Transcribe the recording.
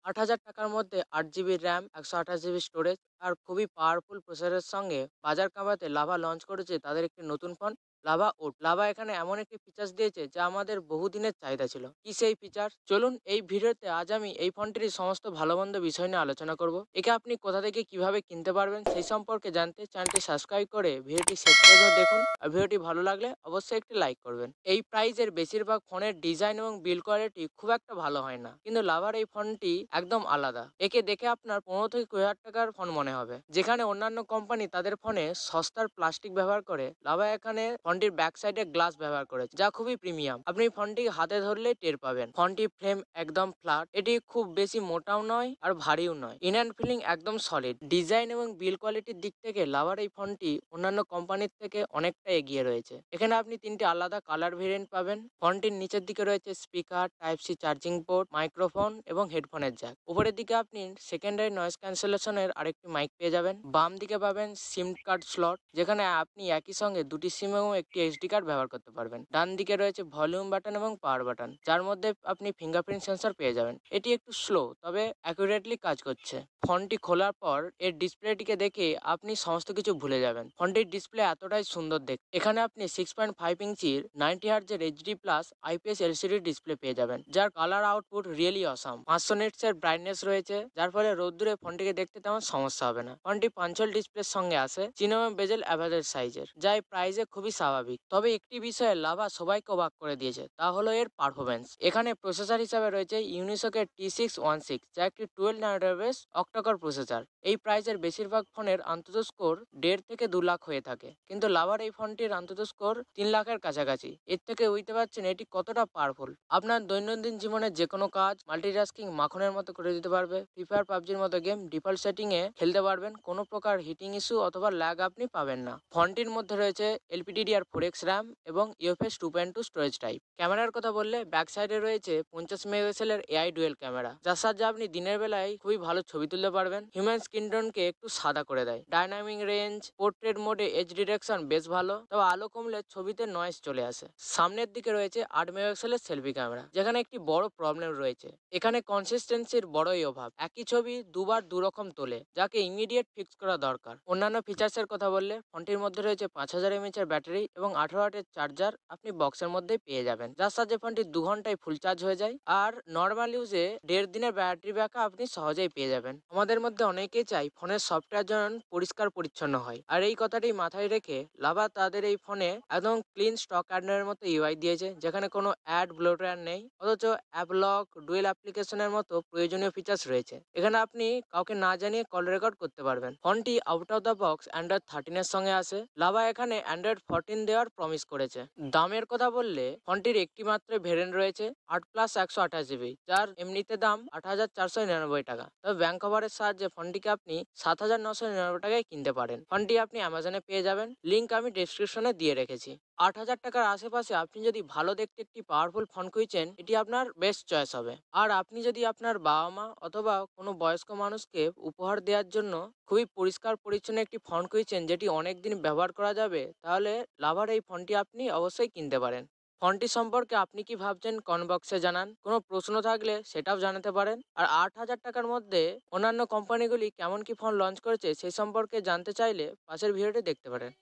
৮,০০০ টাকার মধ্যে ৮ GB RAM, ১২৮ GB storage আর খুবই পাওয়ারফুল প্রসেসরের সঙ্গে বাজার কাঁপাতে লাভা লঞ্চ করেছে তাদের একটি নতুন ফোন লাভা ওট। লাভা এখানে এমন একটি ফিচার্স দিয়েছে যা আমাদের বহুদিনের চাহিদা ছিল। কি সেই ফিচার? চলুন এই ভিডিওতে আজ আমি এই ফোনটির সমস্ত ভালো মন্দ বিষয় নিয়ে আলোচনা করব। একে আপনি কোথা থেকে কিভাবে কিনতে পারবেন সেই সম্পর্কে জানতে চ্যানেলটি সাবস্ক্রাইব করে ভিডিওটি শেষ পর্যন্ত দেখুন। আর ভিডিওটি ভালো লাগলে অবশ্যই একটি লাইক করবেন। এই প্রাইজের বেশিরভাগ ফোনের ডিজাইন এবং বিল্ড কোয়ালিটি খুব একটা ভালো হয় না, কিন্তু লাভার এই ফোনটি একদম আলাদা। একে দেখে আপনার ১৫ থেকে ২০,০০০ টাকার ফোন মনে হবে, যেখানে অন্যান্য কোম্পানি তাদের ফোনে সস্তার প্লাস্টিক ব্যবহার করে, লাভা এখানে ফোনটির ব্যাক সাইডে গ্লাস ব্যবহার করেছে যা খুবই প্রিমিয়াম। আপনি ফোনটি হাতে ধরলেই টের পাবেন। ফোনটি ফ্রেম একদম ফ্ল্যাট, এটি খুব বেশি মোটাও নয় আর ভারীও নয়। ইন হ্যান্ড ফিলিং একদম সলিড। ডিজাইন এবং বিল্ড কোয়ালিটির দিক থেকে লাভার এই ফোনটি অন্যান্য কোম্পানির থেকে অনেকটা এগিয়ে রয়েছে। এখানে আপনি তিনটি আলাদা কালার ভেরিয়েন্ট পাবেন। ফোনটির নিচের দিকে রয়েছে speaker, type C charging port, microphone এবং হেডফোনের জ্যাক। উপরের দিকে আপনি সেকেন্ডারি নয়েজ ক্যান্সেলেশনের আরেকটি মাইক পেয়ে যাবেন। বাম দিকে পাবেন সিম কার্ড স্লট, যেখানে আপনি একই সঙ্গে দুটি সিম এবং একটি এইচডি কার্ড ব্যবহার করতে পারবেন। ডান দিকে রয়েছে ভলিউম বাটন এবং পাওয়ার বাটন, যার মধ্যে আপনি ফিঙ্গারপ্রিন্ট সেন্সর পেয়ে যাবেন। এটি একটু স্লো তবে অ্যাকুরেটলি কাজ করছে। ফোনটি খোলার পর এর ডিসপ্লেটিকে দেখে আপনি সমস্ত কিছু ভুলে যাবেন। ফোনটির ডিসপ্লে এতটাই সুন্দর দেখতে। এখানে আপনি 6.5 ইঞ্চির 90 হার্জের HD plus IPS LCD display পেয়ে যাবেন, যার কালার আউটপুট রিয়েলি অসাম। 500 নিটসের ব্রাইটনেস রয়েছে, যার ফলে রোদ্দুরে ফোনটিকে দেখতে তেমন সমস্যা হবে না। ফোনটি পাঞ্চল ডিসপ্লের সঙ্গে আসে, সিনেমা বেজেল অ্যাভারেজ সাইজের, যা এই প্রাইসে খুবই স্বাভাবিক। তবে একটি বিষয়ে লাভা সবাইকে অবাক করে দিয়েছে, তা হলো এর পারফরমেন্স। এখানে প্রসেসর হিসাবে রয়েছে ইউনিসকের T616, যা একটি 12 ন্যানোমিটার বেস অক্টাকোর প্রসেসর। এই প্রাইসের বেশিরভাগ ফোনের অন্তত স্কোর 1.5 থেকে 2 লাখ হয়ে থাকে, কিন্তু লাভার এই ফোনটির অন্তত স্কোর 3 লাখের কাছাকাছি। এর থেকে বুঝতে পারছেন এটি কতটা পাওয়ারফুল। আপনার দৈনন্দিন জীবনের যে কোনো কাজ মাল্টিটাস্কিং মাখনের মতো করে দিতে পারবে। ফ্রি ফায়ার, পাবজির মতো গেম ডিফল্ট সেটিং এ খেলতে পারবেন। কোনো প্রকার হিটিং ইস্যু অথবা ল্যাগ আপনি পাবেন না। ফোনটির মধ্যে রয়েছে LPDDR4X র্যাম এবং UFS 2.2 স্টোরেজ টাইপ। ক্যামেরার কথা বললে ব্যাক সাইডে রয়েছে 50 মেগাপিক্সেলের এআই ডুয়েল ক্যামেরা, যার সাহায্যে আপনি দিনের বেলায় খুবই ভালো ছবি তুলতে পারবেন। হিউম্যান স্কিন টোনকে একটু সাদা করে দেয়। ডাইনামিক রেঞ্জ, পোর্ট্রেট মোডে এজ ডিটেকশন বেশ ভালো, তবে আলো কমলে ছবিতে নয়েজ চলে আসে। সামনের দিকে রয়েছে 8 মেগাপিক্সেলের সেলফি ক্যামেরা, যেখানে একটি বড় প্রবলেম রয়েছে। এখানে কনসিস্টেন্সির বড়ই অভাব। একই ছবি দুবার দুরকম তোলে, যাকে ইমিডিয়েট ফিক্স করা দরকার। অন্যান্য ফিচার্সের কথা বললে ফোনটির মধ্যে রয়েছে 5000 mAh এর ব্যাটারি এবং 18 ওয়াটের চার্জার আপনি বক্সের মধ্যেই পেয়ে যাবেন, যার সাহায্যে ফোনটি 2 ঘন্টায় ফুল চার্জ হয়ে যায়। আর নর্মাল ইউজে 1.5 দিনের ব্যাটারি ব্যাকআপ আপনি সহজেই পেয়ে যাবেন। আমাদের মধ্যে অনেকেই চাই ফোনের সফটওয়্যার যেন পরিষ্কার পরিচ্ছন্ন হয়, আর এই কথাটি মাথায় রেখে লাভা তাদের এই ফোনে একদম ক্লিন স্টক অ্যান্ড্রয়েডের মতো ইউআই দিয়েছে, যেখানে কোনো অ্যাড ব্লোটওয়্যার নেই, অথচ অ্যাপলক ডুয়েল অ্যাপ্লিকেশনের মতো প্রয়োজনীয় ফিচার্স রয়েছে। এখানে আপনি কাউকে না জানিয়ে কল রেকর্ড করতে পারবেন। ফোনটি out of the box Android 13 এর সঙ্গে আসে। লাভা এখানে অ্যান্ড্রয়েড 14 দেওয়ার প্রমিস করেছে। দামের কথা বললে ফোনটির একটি মাত্র ভেরিয়েন্ট রয়েছে 8+128 জিবি, যার এমনিতে দাম 8,499 টাকা। তবে ব্যাংক কভারের সাহায্যে ফোনটিকে আপনি 7,999 টাকায় কিনতে পারেন। ফোনটি আপনি অ্যামাজনে পেয়ে যাবেন, লিঙ্ক আমি ডেসক্রিপশনে দিয়ে রেখেছি। 8,000 টাকার আশেপাশে আপনি যদি ভালো দেখতে একটি পাওয়ারফুল ফোন খুঁজছেন, এটি আপনার বেস্ট চয়েস হবে। আর আপনি যদি আপনার বাবা মা অথবা কোনো বয়স্ক মানুষকে উপহার দেওয়ার জন্য খুবই পরিষ্কার পরিচ্ছন্ন একটি ফোন খুঁজছেন যেটি অনেক দিন ব্যবহার করা যাবে, তাহলে লাভার এই ফোনটি আপনি অবশ্যই কিনতে পারেন। ফোনটি সম্পর্কে আপনি কি ভাবছেন কমেন্ট বক্সে জানান। কোনো প্রশ্ন থাকলে সেটাও জানাতে পারেন। আর 8,000 টাকার মধ্যে অন্যান্য কোম্পানিগুলি কেমন কি ফোন লঞ্চ করেছে সেই সম্পর্কে জানতে চাইলে পাশের ভিডিওটি দেখতে পারেন।